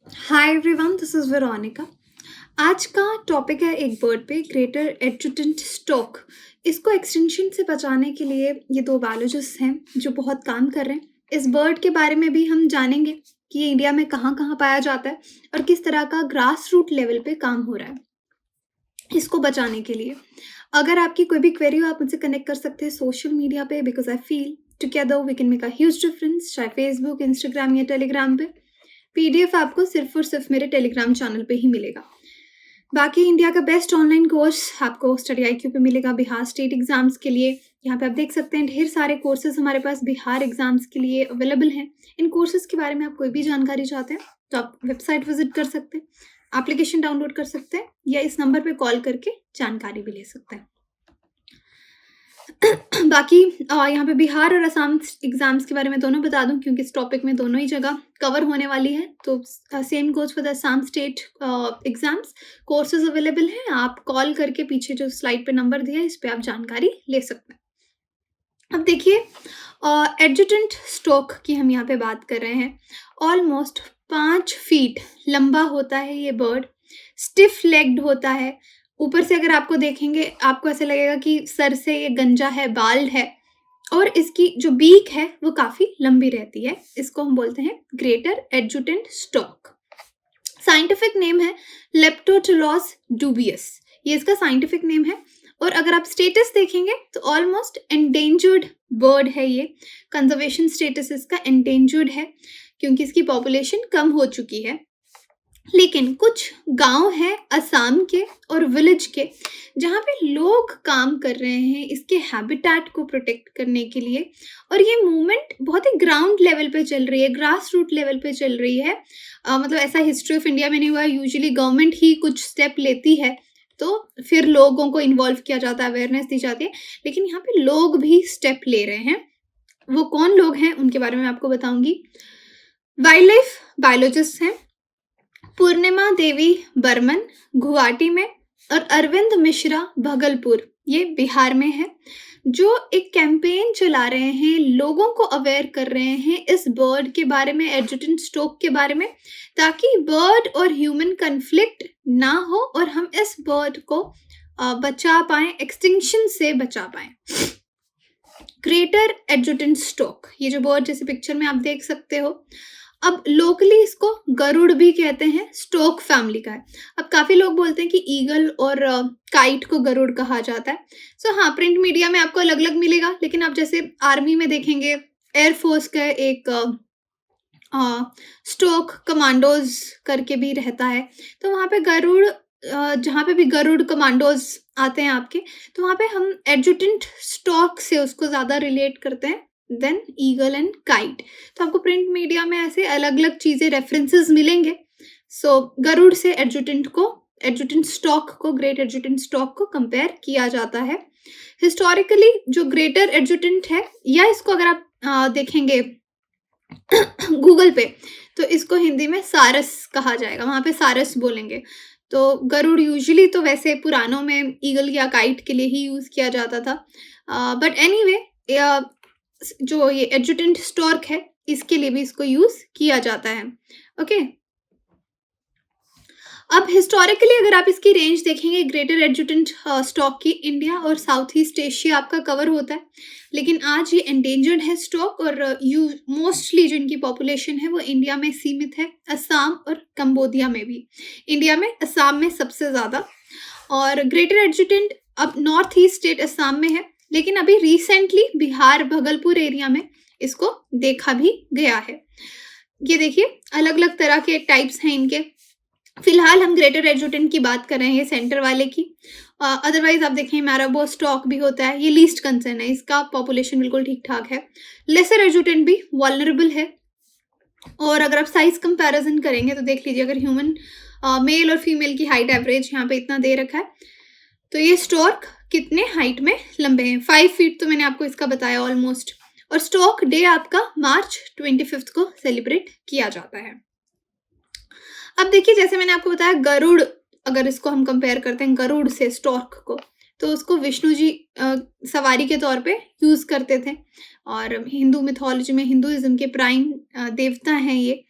Hi everyone, this is Veronica. आज का topic है एक बर्ड पे ग्रेटर एडजुटेंट स्टॉक। इसको एक्सटिंक्शन से बचाने के लिए ये दो बायोलॉजिस्ट हैं जो बहुत काम कर रहे हैं। इस बर्ड के बारे में भी हम जानेंगे कि ये इंडिया में कहाँ-कहाँ पाया जाता है और किस तरह का ग्रास रूट लेवल पे काम हो रहा है इसको बचाने के लिए। अगर आपकी कोई भी क्वेरी हो आप मुझसे कनेक्ट कर सकते हैं सोशल मीडिया पे because I feel together we can make a huge difference, चाहे फेसबुक, इंस्टाग्राम या टेलीग्राम पे। पीडीएफ आपको सिर्फ़ और सिर्फ़ मेरे टेलीग्राम चैनल पे ही मिलेगा। बाकी इंडिया का बेस्ट ऑनलाइन कोर्स आपको स्टडी आईक्यू पे मिलेगा बिहार स्टेट एग्ज़ाम्स के लिए। यहाँ पे आप देख सकते हैं ढेर सारे कोर्सेज़ हमारे पास बिहार एग्ज़ाम्स के लिए अवेलेबल हैं। इन कोर्सेज़ के बारे में आप कोई भी जानकारी चाहते हैं, तो आप वेबसाइट विज़िट कर सकते हैं, एप्लीकेशन डाउनलोड कर सकते हैं या इस नंबर पे कॉल करके जानकारी भी ले सकते हैं। बाकी यहाँ पे बिहार और असम एग्ज़ाम्स के बारे में दोनों बता दूँ क्योंकि इस टॉपिक में दोनों ही जगह कवर होने वाली है। तो same goes for the Assam state exams. Courses available हैं, आप कॉल करके पीछे जो स्लाइड पे नंबर दिया है, इस पे आप जानकारी ले सकते हैं। अब देखिए एडजुटेंट स्टॉक की हम यहाँ पे बात कर रहे हैं। ऑलमोस्ट 5 फीट लंबा होता है ये बर्ड, स्टिफ लेग्ड होता है। ऊपर से अगर आपको देखेंगे आपको ऐसा लगेगा कि सर से ये गंजा है, बाल्ड है और इसकी जो बीक है वो काफ़ी लंबी रहती है। इसको हम बोलते हैं greater adjutant stock. Scientific name है लेप्टोटुलोस डूबियस, ये इसका साइंटिफिक नेम है। और अगर आप स्टेटस देखेंगे तो ऑलमोस्ट एंडेंजर्ड बर्ड है ये। कंजर्वेशन स्टेटस इसका एंडेंजर्ड है क्योंकि इसकी पॉपुलेशन कम हो चुकी है। लेकिन कुछ गांव हैं असम के और विलेज के जहाँ पे लोग काम कर रहे हैं इसके हैबिटेट को प्रोटेक्ट करने के लिए। और ये मूवमेंट बहुत ही ग्राउंड लेवल पे चल रही है, ग्रास रूट लेवल पे चल रही है। मतलब ऐसा हिस्ट्री ऑफ इंडिया में नहीं हुआ है। यूजुअली गवर्नमेंट ही कुछ स्टेप लेती है तो फिर लोगों को इन्वॉल्व किया जाता है, अवेयरनेस दी जाती है। लेकिन यहाँ पे लोग भी स्टेप ले रहे हैं। वो कौन लोग हैं उनके बारे में आपको बताऊंगी। वाइल्ड लाइफ बायोलॉजिस्ट हैं पूर्णिमा देवी बर्मन गुवाहाटी में और अरविंद मिश्रा भगलपुर, ये बिहार में है, जो एक कैंपेन चला रहे हैं, लोगों को अवेयर कर रहे हैं इस बर्ड के बारे में, एडजुटेंट स्टॉक के बारे में, ताकि बर्ड और ह्यूमन कन्फ्लिक्ट ना हो और हम इस बर्ड को बचा पाएं, एक्सटिंक्शन से बचा पाएं। ग्रेटर एडजुटेंट स्टॉक, ये जो बर्ड जैसे पिक्चर में आप देख सकते हो, अब लोकली इसको गरुड़ भी कहते हैं, स्टॉक फैमिली का है। अब काफ़ी लोग बोलते हैं कि ईगल और काइट को गरुड़ कहा जाता है। सो हाँ, प्रिंट मीडिया में आपको अलग-अलग मिलेगा, लेकिन आप जैसे आर्मी में देखेंगे, एयरफोर्स का एक स्टॉक कमांडोज़ करके भी रहता है। तो वहाँ पे गरुड़ जहाँ पे भी गरुड़ कमांडोज़ आते हैं आपके, तो वहाँ पे हम एडजुटेंट स्टॉक से उसको ज़्यादा रिलेट करते हैं देन ईगल एंड काइट। तो आपको प्रिंट मीडिया में ऐसे अलग-अलग चीज़ें रेफरेंसेस मिलेंगे। सो गरुड़ से एडजुटेंट स्टॉक को, ग्रेट एडजुटेंट स्टॉक को कंपेयर किया जाता है। हिस्टोरिकली जो ग्रेटर एडजुटेंट है, या इसको अगर आप देखेंगे गूगल पे, तो इसको हिंदी में सारस कहा जाएगा, वहाँ पे सारस बोलेंगे। तो गरुड़ यूजुअली तो वैसे पुरानों में ईगल या काइट के लिए ही यूज़ किया जाता था। बट एनीवे जो ये एडजुटेंट स्टॉर्क है, इसके लिए भी इसको यूज़ किया जाता है। ओके। अब हिस्टोरिकली अगर आप इसकी रेंज देखेंगे ग्रेटर एडजुटेंट स्टॉक की, इंडिया और साउथ ईस्ट एशिया आपका कवर होता है। लेकिन आज ये एंडेंजर्ड है स्टॉक और मोस्टली जो इनकी पॉपुलेशन है वो इंडिया में सीमित है, असम और कंबोडिया में भी। इंडिया में असम में सबसे ज़्यादा। और ग्रेटर एडजुटेंट अब नॉर्थ ईस्ट स्टेट असम में है, लेकिन अभी रिसेंटली बिहार भगलपुर एरिया में इसको देखा भी गया है। ये देखिए अलग अलग तरह के टाइप्स हैं इनके। फिलहाल हम ग्रेटर एडजुटेंट की बात कर रहे हैं, सेंटर वाले की। अदरवाइज आप देखें मैराबो स्टॉक भी होता है, ये लीस्ट कंसर्न है, इसका पॉपुलेशन बिल्कुल ठीक ठाक है। लेसर एडजुटेंट भी वल्नरेबल है। और अगर आप साइज कंपैरिजन करेंगे तो देख लीजिए, अगर ह्यूमन मेल और फीमेल की हाइट एवरेज यहाँ पे इतना दे रखा है, तो ये स्टॉक कितने हाइट में लंबे हैं, 5 फीट तो मैंने आपको इसका बताया ऑलमोस्ट। और स्टॉक डे आपका मार्च 25 को सेलिब्रेट किया जाता है। अब देखिए जैसे मैंने आपको बताया गरुड़, अगर इसको हम कंपेयर करते हैं गरुड़ से स्टॉर्क को, तो उसको विष्णु जी सवारी के तौर पे यूज़ करते थे और हिंदू मिथोलॉजी में हिंदुइज़्म के प्राइम देवता हैं ये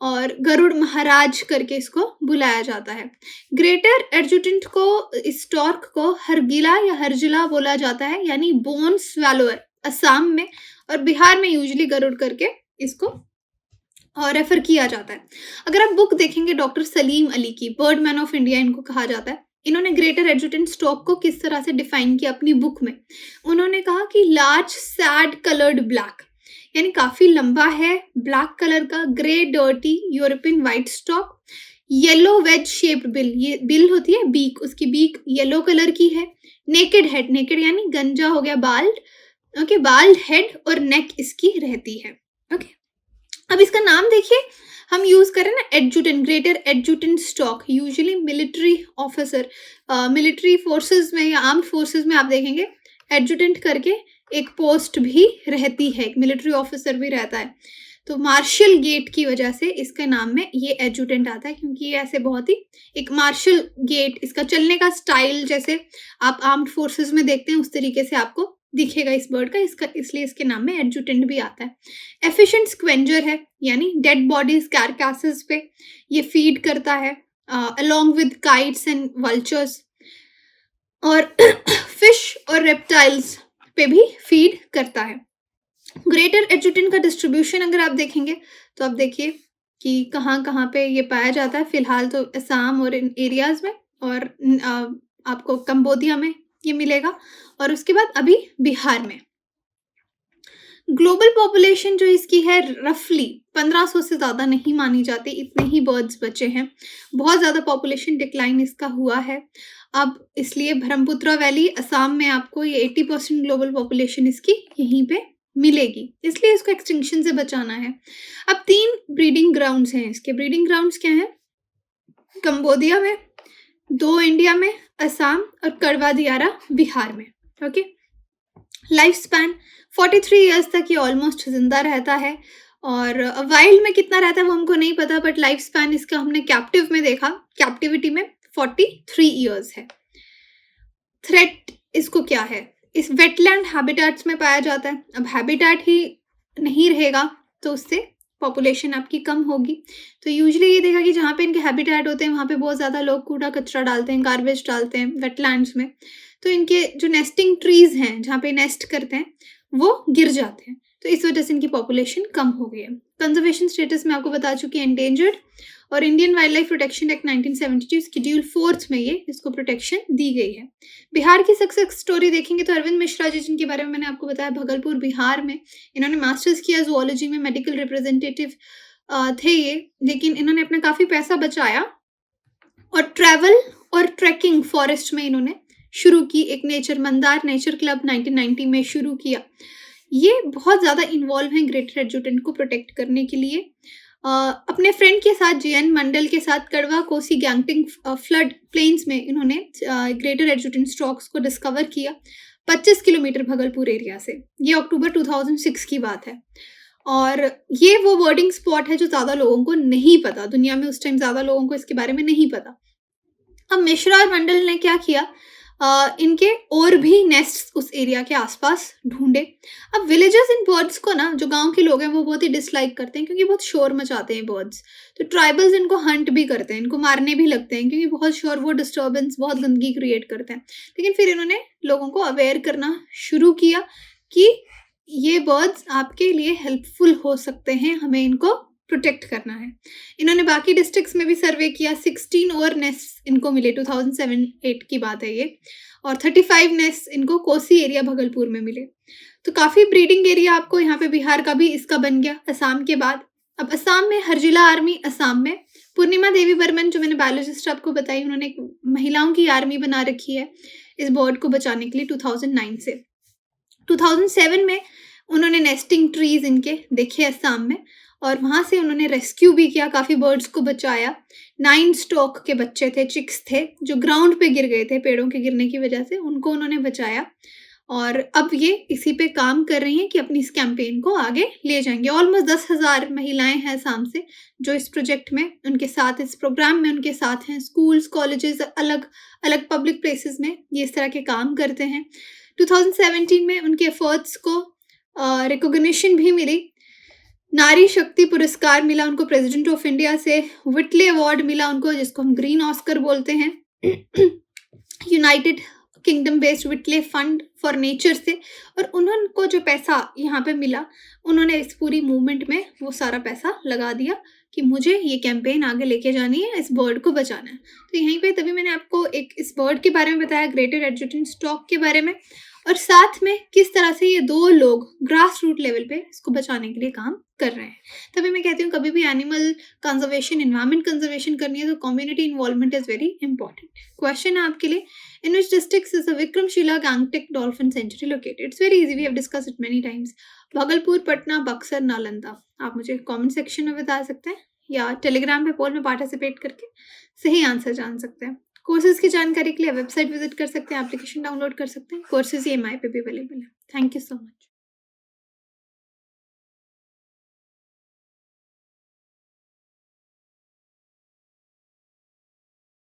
और गरुड़ महाराज करके इसको बुलाया जाता है। ग्रेटर एडजुटेंट को इस स्टॉर्क को हरगिला या हरजिला बोला जाता है यानी बोन स्वैलोअर असम में और बिहार में यूजुअली गरुड़ करके इसको रेफर किया जाता है। अगर आप बुक देखेंगे डॉक्टर सलीम अली की बर्डमैन ऑफ इंडिया इनको कहा जाता है। इन्होंने ग्रेटर एडजुटेंट स्टॉक को किस तरह से डिफाइन किया अपनी बुक में। उन्होंने कहा कि लार्ज सैड कलर्ड ब्लैक यानी काफी लंबा है, ब्लैक कलर का, grey dirty European white stock, yellow wedge shaped bill, ये बिल होती है बीक, उसकी बीक येलो कलर की है, नेकेड हेड, नेकेड यानी गंजा हो गया, बाल्ड, ओके, बाल्ड हेड और नेक इसकी रहती है। ओके, अब इसका नाम देखिए, हम यूज करें ना adjutant, greater adjutant stock, usually military officer, military forces में या आर्म्ड फोर्सेस में आप देखेंगे एडजुटेंट करके एक पोस्ट भी रहती है, एक मिलिट्री ऑफिसर भी रहता है। तो मार्शल गेट की वजह से इसके नाम में ये एडजुटेंट आता है क्योंकि ये ऐसे बहुत ही एक मार्शल गेट, इसका चलने का स्टाइल जैसे आप आर्म्ड फोर्सेस में देखते हैं उस तरीके से आपको दिखेगा इस बर्ड का, इसका इसलिए इसके नाम में एडजुटेंट भी आता है। एफिशिएंट स्क्वेंजर है यानी डेड बॉडीज कैरकासेस पे ये फीड करता है along with kites and vultures और फिश और रेप्टाइल्स पे भी फीड करता है। ग्रेटर एडजुटेंट का डिस्ट्रीब्यूशन अगर आप देखेंगे तो आप देखिए कि कहाँ कहाँ पे ये पाया जाता है। फिलहाल तो असम और इन एरियाज में और आपको कंबोडिया में ये मिलेगा और उसके बाद अभी बिहार में। ग्लोबल पॉपुलेशन जो इसकी है रफली 1500 से ज़्यादा नहीं मानी जाती, इतने ही बर्ड्स बचे हैं। बहुत ज़्यादा पॉपुलेशन डिक्लाइन इसका हुआ है अब, इसलिए ब्रह्मपुत्रा वैली असम में आपको ये 80% ग्लोबल पॉपुलेशन इसकी यहीं पे मिलेगी, इसलिए इसको एक्सटिंक्शन से बचाना है। अब 3 ब्रीडिंग ग्राउंड्स हैं इसके। ब्रीडिंग ग्राउंड्स क्या हैं? कंबोडिया में, 2 इंडिया में, असम और करवा दियारा बिहार में। ओके, लाइफ स्पैन 43 ईयर्स तक ये ऑलमोस्ट जिंदा रहता है और वाइल्ड में कितना रहता है वो हमको नहीं पता, बट लाइफ स्पैन इसका हमने कैप्टिव में देखा, कैप्टिविटी में 43 ईयर्स है। थ्रेट इसको क्या है? इस वेटलैंड हैबिटेट्स में पाया जाता है। अब हैबिटेट ही नहीं रहेगा तो उससे पॉपुलेशन आपकी कम होगी। तो यूजुअली ये देखा कि जहाँ पे इनके हैबिटेट होते हैं वहाँ पे बहुत ज़्यादा लोग कूड़ा कचरा डालते हैं, गार्बेज डालते हैं वेटलैंड्स में, तो इनके जो नेस्टिंग ट्रीज हैं जहाँ पे नेस्ट करते हैं वो गिर जाते हैं, तो इस वजह से इनकी पॉपुलेशन कम हो गई है। कंजर्वेशन स्टेटस में आपको बता चुकी है एंडेंजर्ड, और Indian wild life protection act 1972 schedule 4 में ये इसको प्रोटेक्शन दी गई है। बिहार की सक्सेस स्टोरी देखेंगे तो अरविंद मिश्रा जी जिनके बारे में मैंने आपको बताया, भगलपुर बिहार में इन्होंने मास्टर्स किया जूलॉजी में, मेडिकल रिप्रेजेंटेटिव थे ये, लेकिन इन्होंने अपना काफ़ी पैसा बचाया और ट्रैवल और ट्रैकिंग फॉरेस्ट में इन्होंने शुरू की। एक नेचर मंदार नेचर क्लब 1990 में शुरू किया। ये बहुत ज़्यादा इन्वॉल्व हैं ग्रेटर एडजुटेंट को प्रोटेक्ट करने के लिए। अपने फ्रेंड के साथ JN मंडल के साथ कड़वा कोसी गैंगटिंग फ्लड प्लेन्स में इन्होंने ग्रेटर एडजुटेंट स्टॉक्स को डिस्कवर किया 25 किलोमीटर भगलपुर एरिया से। ये अक्टूबर 2006 की बात है और ये वो बर्डिंग स्पॉट है जो ज़्यादा लोगों को नहीं पता, दुनिया में उस टाइम ज़्यादा लोगों को इसके बारे में नहीं पता। अब मिश्रा और मंडल ने क्या किया, इनके और भी नेस्ट उस एरिया के आसपास ढूंढे। अब विलेजर्स इन बर्ड्स को ना, जो गांव के लोग हैं वो बहुत ही डिसलाइक करते हैं क्योंकि बहुत शोर मचाते हैं बर्ड्स, तो ट्राइबल्स इनको हंट भी करते हैं, इनको मारने भी लगते हैं क्योंकि बहुत शोर, वो डिस्टर्बेंस, बहुत गंदगी क्रिएट करते हैं। लेकिन फिर इन्होंने लोगों को अवेयर करना शुरू किया कि ये बर्ड्स आपके लिए हेल्पफुल हो सकते हैं, हमें इनको प्रोटेक्ट करना है। इन्होंने बाकी डिस्ट्रिक्ट्स में भी सर्वे किया, 16 और नेस्ट इनको मिले, 2007-8 की बात है ये, और 35 नेस्ट इनको कोसी एरिया भगलपुर में मिले। तो काफ़ी ब्रीडिंग एरिया आपको यहाँ पे बिहार का भी इसका बन गया असम के बाद। अब असम में हरजिला आर्मी, असम में पूर्णिमा देवी बर्मन जो मैंने बायोलॉजिस्ट आपको बताई, उन्होंने एक महिलाओं की आर्मी बना रखी है इस बर्ड को बचाने के लिए 2009 से। 2007 में उन्होंने नेस्टिंग ट्रीज इनके देखे असम में और वहाँ से उन्होंने रेस्क्यू भी किया, काफ़ी बर्ड्स को बचाया। 9 स्टॉक के बच्चे थे, चिक्स थे जो ग्राउंड पे गिर गए थे पेड़ों के गिरने की वजह से, उनको उन्होंने बचाया और अब ये इसी पे काम कर रही हैं कि अपनी इस कैंपेन को आगे ले जाएँगी। ऑलमोस्ट 10,000 महिलाएँ हैं असम से, जो इस प्रोजेक्ट में उनके साथ, इस प्रोग्राम में उनके साथ हैं। स्कूल्स, कॉलेजेस, अलग-अलग पब्लिक प्लेसेस में ये इस तरह के काम करते हैं। 2017 में उनके एफर्ट्स को रिकॉग्निशन भी मिली। नारी शक्ति पुरस्कार मिला उनको प्रेसिडेंट ऑफ इंडिया से, व्हिटले अवार्ड मिला उनको, जिसको हम ग्रीन ऑस्कर बोलते हैं, United Kingdom based Whitley Fund for Nature से। और उनको जो पैसा यहाँ पे मिला, उन्होंने इस पूरी मूवमेंट में वो सारा पैसा लगा दिया कि मुझे ये कैंपेन आगे लेके जानी है, इस बर्ड को बचाना है। तो यहीं पे तभी मैंने आपको एक इस बर्ड के बारे में बताया, ग्रेटर एडजुटेंट स्टॉक के बारे में, और साथ में किस तरह से ये 2 लोग ग्रास रूट लेवल पे इसको बचाने के लिए काम कर रहे हैं। तभी मैं कहती हूँ कभी भी एनिमल कंजर्वेशन, एनवायरमेंट कंजर्वेशन करनी है तो community involvement is very important. Question है आपके लिए, in which district is the Vikramshila gangetic dolphin sanctuary located? It's very easy, we have discussed it many times. Bhagalpur, Patna, Buxar, Nalanda. आप मुझे कमेंट सेक्शन में बता सकते हैं या टेलीग्राम पे पोल में पार्टिसिपेट करके सही आंसर जान सकते हैं। कोर्सेज की जानकारी के लिए वेबसाइट विजिट कर सकते हैं, एप्लीकेशन डाउनलोड कर सकते हैं। कोर्सेज EMI पे भी अवेलेबल है। Thank you so much.